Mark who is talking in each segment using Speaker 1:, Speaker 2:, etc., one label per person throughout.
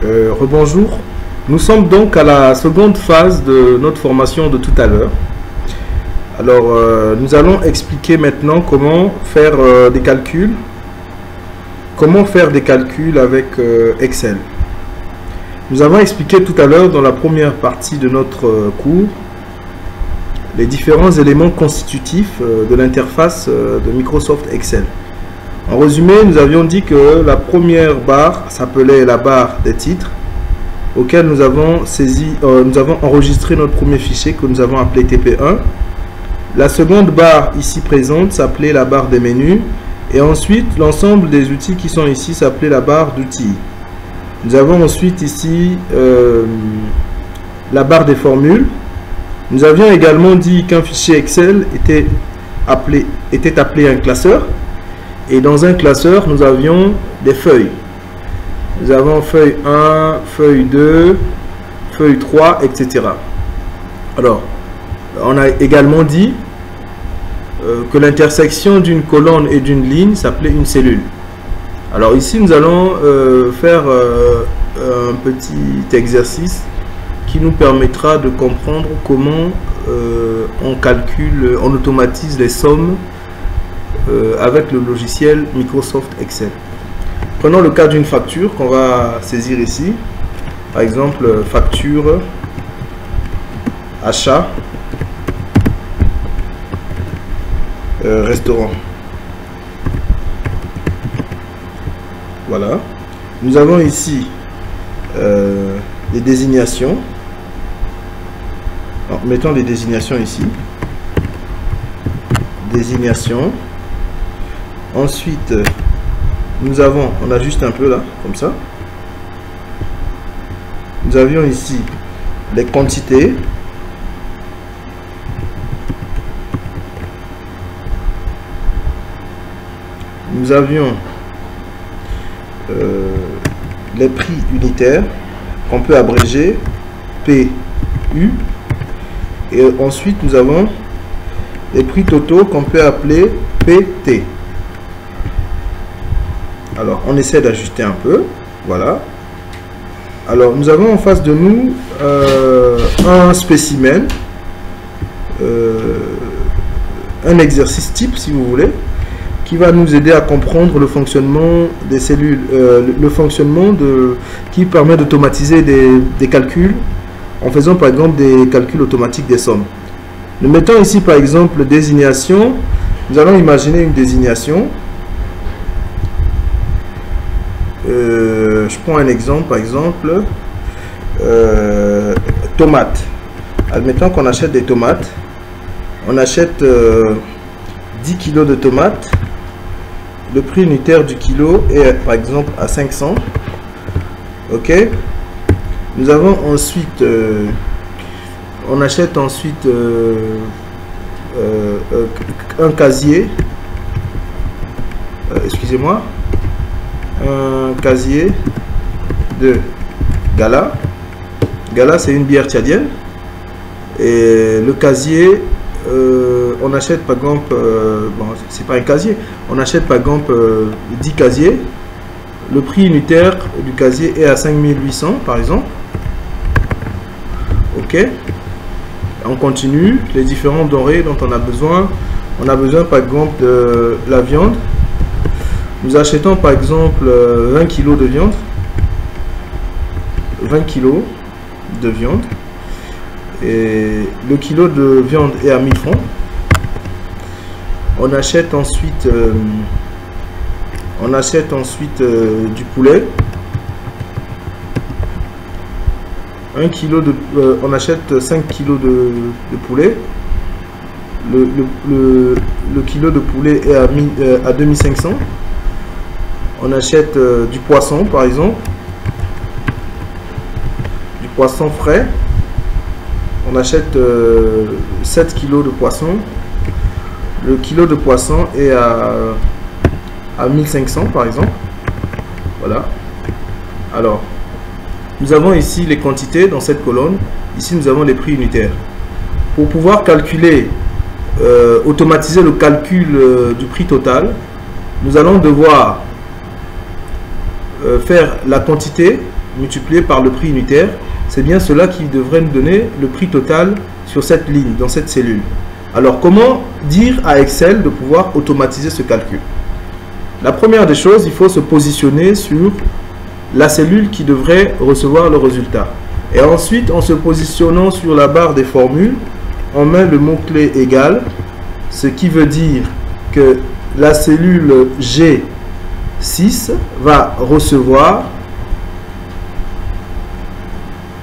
Speaker 1: Rebonjour. Nous sommes donc à la seconde phase de notre formation de tout à l'heure. Alors, nous allons expliquer maintenant comment faire des calculs. Comment faire des calculs avec Excel. Nous avons expliqué tout à l'heure dans la première partie de notre cours les différents éléments constitutifs de l'interface de Microsoft Excel. En résumé, nous avions dit que la première barre s'appelait la barre des titres, auquel nous avons enregistré notre premier fichier que nous avons appelé TP1. La seconde barre ici présente s'appelait la barre des menus, et ensuite l'ensemble des outils qui sont ici s'appelait la barre d'outils. Nous avons ensuite ici la barre des formules. Nous avions également dit qu'un fichier Excel était appelé un classeur. Et dans un classeur, nous avions des feuilles. Nous avons feuille 1, feuille 2, feuille 3, etc. Alors, on a également dit que l'intersection d'une colonne et d'une ligne s'appelait une cellule. Alors ici, nous allons faire un petit exercice qui nous permettra de comprendre comment on calcule, on automatise les sommes avec le logiciel Microsoft Excel. Prenons le cas d'une facture qu'on va saisir ici. Par exemple, facture achat restaurant. Voilà. Nous avons ici les désignations. Alors, mettons les désignations ici. Désignation. Ensuite, on ajuste un peu là, comme ça. Nous avions ici les quantités. Nous avions les prix unitaires qu'on peut abréger PU. Et ensuite, nous avons les prix totaux qu'on peut appeler PT. Alors, on essaie d'ajuster un peu. Voilà. Alors, nous avons en face de nous un spécimen, un exercice type, si vous voulez, qui va nous aider à comprendre le fonctionnement des cellules, le fonctionnement qui permet d'automatiser des calculs en faisant par exemple des calculs automatiques des sommes. Nous mettons ici par exemple désignation. Nous allons imaginer une désignation. Je prends un exemple, par exemple, tomates. Admettons qu'on achète des tomates. On achète 10 kg de tomates. Le prix unitaire du kilo est par exemple à 500. Ok. Nous avons ensuite, on achète ensuite un casier. Excusez-moi. Un casier de Gala. Gala, c'est une bière tchadienne. Et le casier, on achète par exemple, bon, c'est pas un casier, on achète par exemple 10 casiers. Le prix unitaire du casier est à 5800 par exemple. Ok. On continue. Les différents denrées dont on a besoin. On a besoin par exemple de la viande. Nous achetons par exemple 20 kg de viande. 20 kg de viande. Et le kilo de viande est à 1000 francs. On achète ensuite, du poulet. 1 kg de, on achète 5 kg de poulet. Le kilo de poulet est à 2500. On achète du poisson par exemple, du poisson frais. On achète 7 kg de poisson. Le kilo de poisson est à 1500 par exemple. Voilà. Alors, nous avons ici les quantités dans cette colonne. Ici, nous avons les prix unitaires. Pour pouvoir calculer, automatiser le calcul du prix total, nous allons devoir faire la quantité multiplié par le prix unitaire, c'est bien cela qui devrait nous donner le prix total sur cette ligne, dans cette cellule. Alors, comment dire à Excel de pouvoir automatiser ce calcul? La première des choses, il faut se positionner sur la cellule qui devrait recevoir le résultat. Et ensuite, en se positionnant sur la barre des formules, on met le mot-clé égal, ce qui veut dire que la cellule G6 va recevoir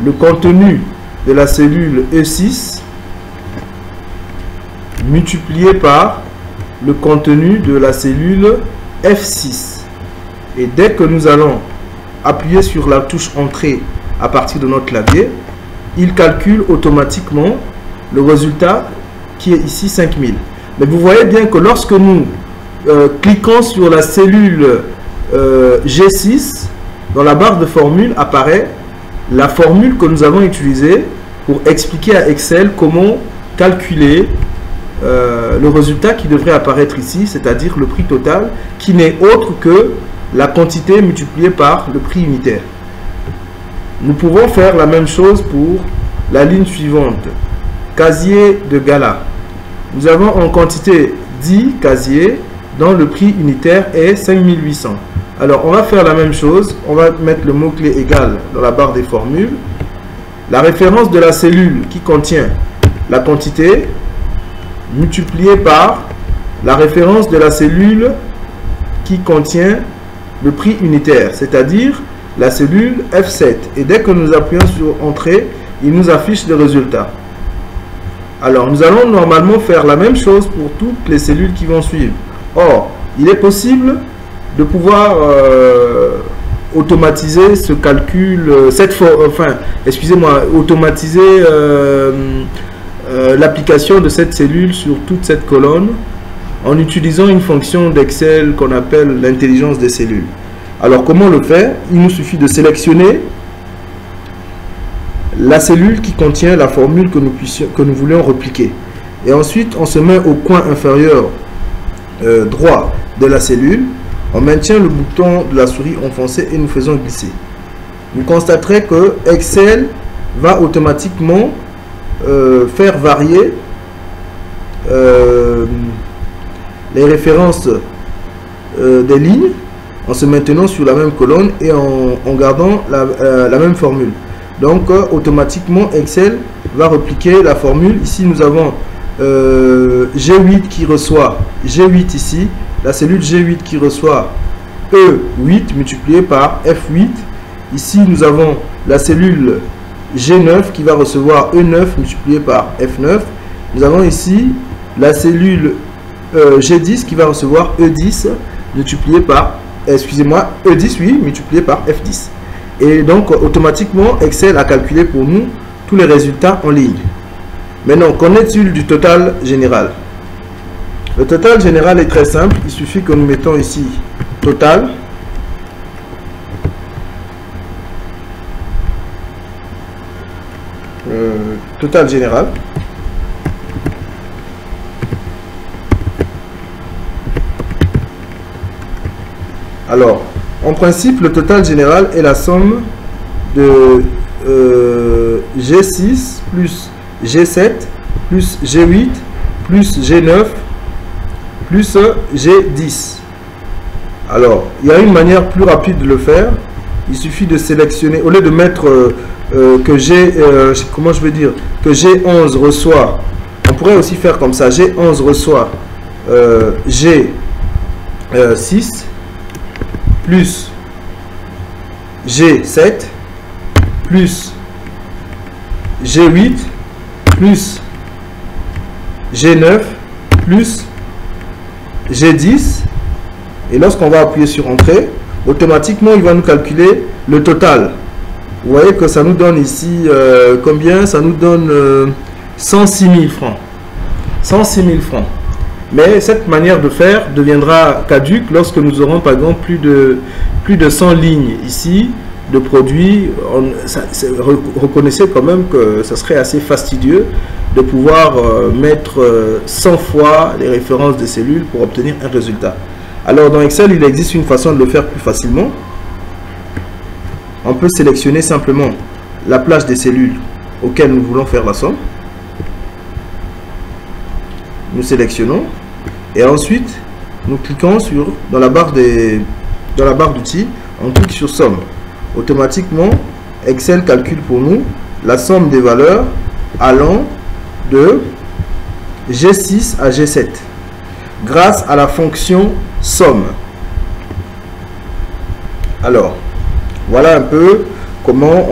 Speaker 1: le contenu de la cellule E6 multiplié par le contenu de la cellule F6. Et dès que nous allons appuyer sur la touche entrée à partir de notre clavier, il calcule automatiquement le résultat qui est ici 5000. Mais vous voyez bien que lorsque nous cliquons sur la cellule G6, dans la barre de formule apparaît la formule que nous avons utilisée pour expliquer à Excel comment calculer le résultat qui devrait apparaître ici, c'est-à-dire le prix total, qui n'est autre que la quantité multipliée par le prix unitaire. Nous pouvons faire la même chose pour la ligne suivante. Casier de gala. Nous avons en quantité 10 casiers dont le prix unitaire est 5800. Alors, on va faire la même chose. On va mettre le mot-clé égal dans la barre des formules. La référence de la cellule qui contient la quantité multipliée par la référence de la cellule qui contient le prix unitaire, c'est-à-dire la cellule F7. Et dès que nous appuyons sur Entrée, il nous affiche le résultat. Alors, nous allons normalement faire la même chose pour toutes les cellules qui vont suivre. Or, il est possible de pouvoir automatiser ce calcul, automatiser l'application de cette cellule sur toute cette colonne en utilisant une fonction d'Excel qu'on appelle l'intelligence des cellules. Alors, comment le faire? Il nous suffit de sélectionner la cellule qui contient la formule que nous voulions repliquer. Et ensuite, on se met au coin inférieur droit de la cellule. On maintient le bouton de la souris enfoncé et nous faisons glisser. Vous constaterez que Excel va automatiquement faire varier les références des lignes en se maintenant sur la même colonne et en gardant la même formule. Donc automatiquement Excel va repliquer la formule. Ici nous avons G8 qui reçoit G8 ici, la cellule G8 qui reçoit E8 multiplié par F8. Ici nous avons la cellule G9 qui va recevoir E9 multiplié par F9. Nous avons ici la cellule G10 qui va recevoir E10 multiplié par, E10 oui, multiplié par F10. Et donc automatiquement Excel a calculé pour nous tous les résultats en ligne. Maintenant, qu'en est-il du total général? Le total général est très simple. Il suffit que nous mettons ici total. Total général. Alors, en principe, le total général est la somme de G6 plus G7 plus G8 plus G9 plus G10. Alors, il y a une manière plus rapide de le faire. Il suffit de sélectionner, au lieu de mettre que G11 reçoit, on pourrait aussi faire comme ça, G11 reçoit G6 plus G7 plus G8 plus G9 plus G10, et lorsqu'on va appuyer sur Entrée, automatiquement il va nous calculer le total. Vous voyez que ça nous donne ici combien? Ça nous donne 106 000 francs. 106 000 francs. Mais cette manière de faire deviendra caduque lorsque nous aurons par exemple plus de 100 lignes ici de produits. Reconnaissez quand même que ça serait assez fastidieux de pouvoir mettre 100 fois les références des cellules pour obtenir un résultat. Alors dans Excel, il existe une façon de le faire plus facilement. on peut sélectionner simplement la plage des cellules auxquelles nous voulons faire la somme. Nous sélectionnons et ensuite nous cliquons dans la barre d'outils, on clique sur somme. Automatiquement, Excel calcule pour nous la somme des valeurs allant de G6 à G7 grâce à la fonction somme. Alors, voilà un peu comment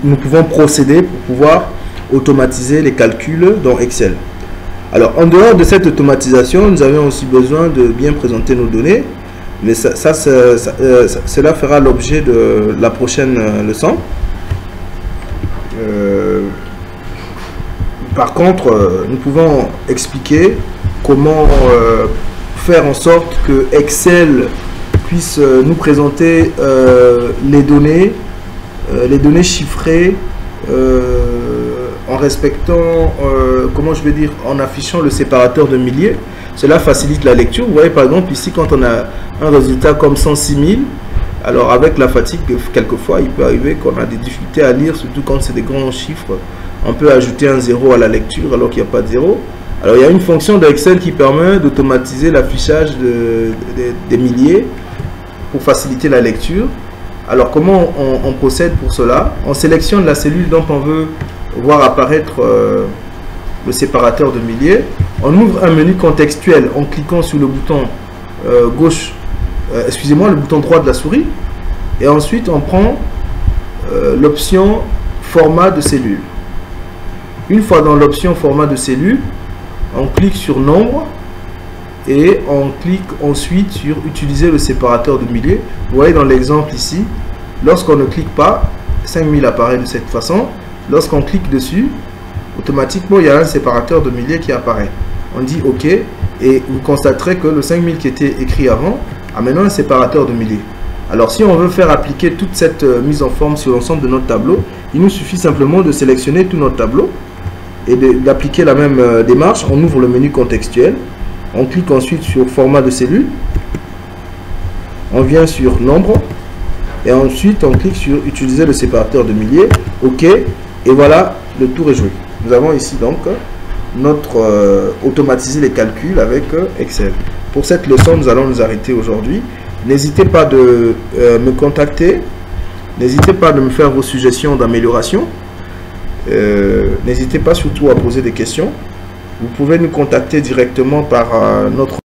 Speaker 1: nous pouvons procéder pour pouvoir automatiser les calculs dans Excel. Alors, en dehors de cette automatisation, nous avons aussi besoin de bien présenter nos données, mais cela fera l'objet de la prochaine leçon. Par contre, nous pouvons expliquer comment faire en sorte que Excel puisse nous présenter les données chiffrées en respectant, comment je vais dire, en affichant le séparateur de milliers. Cela facilite la lecture. Vous voyez par exemple ici, quand on a un résultat comme 106 000, alors avec la fatigue, quelquefois il peut arriver qu'on a des difficultés à lire, surtout quand c'est des grands chiffres. On peut ajouter un 0 à la lecture alors qu'il n'y a pas de 0. Alors il y a une fonction d'Excel qui permet d'automatiser l'affichage des milliers pour faciliter la lecture. Alors comment on procède pour cela? On sélectionne la cellule dont on veut voir apparaître le séparateur de milliers. On ouvre un menu contextuel en cliquant sur le bouton le bouton droit de la souris, et ensuite on prend l'option format de cellule. Une fois dans l'option format de cellule, on clique sur nombre et on clique ensuite sur utiliser le séparateur de milliers. Vous voyez dans l'exemple ici, lorsqu'on ne clique pas, 5000 apparaît de cette façon. Lorsqu'on clique dessus, automatiquement il y a un séparateur de milliers qui apparaît. On dit OK et vous constaterez que le 5000 qui était écrit avant a maintenant un séparateur de milliers. Alors si on veut faire appliquer toute cette mise en forme sur l'ensemble de notre tableau, il nous suffit simplement de sélectionner tout notre tableau et d'appliquer la même démarche. On ouvre le menu contextuel, on clique ensuite sur format de cellule, on vient sur nombre et ensuite on clique sur utiliser le séparateur de milliers. OK, et voilà, le tour est joué. Nous avons ici donc notre automatiser les calculs avec Excel. Pour cette leçon, nous allons nous arrêter aujourd'hui. N'hésitez pas de me contacter, n'hésitez pas de me faire vos suggestions d'amélioration, n'hésitez pas surtout à poser des questions. Vous pouvez nous contacter directement par notre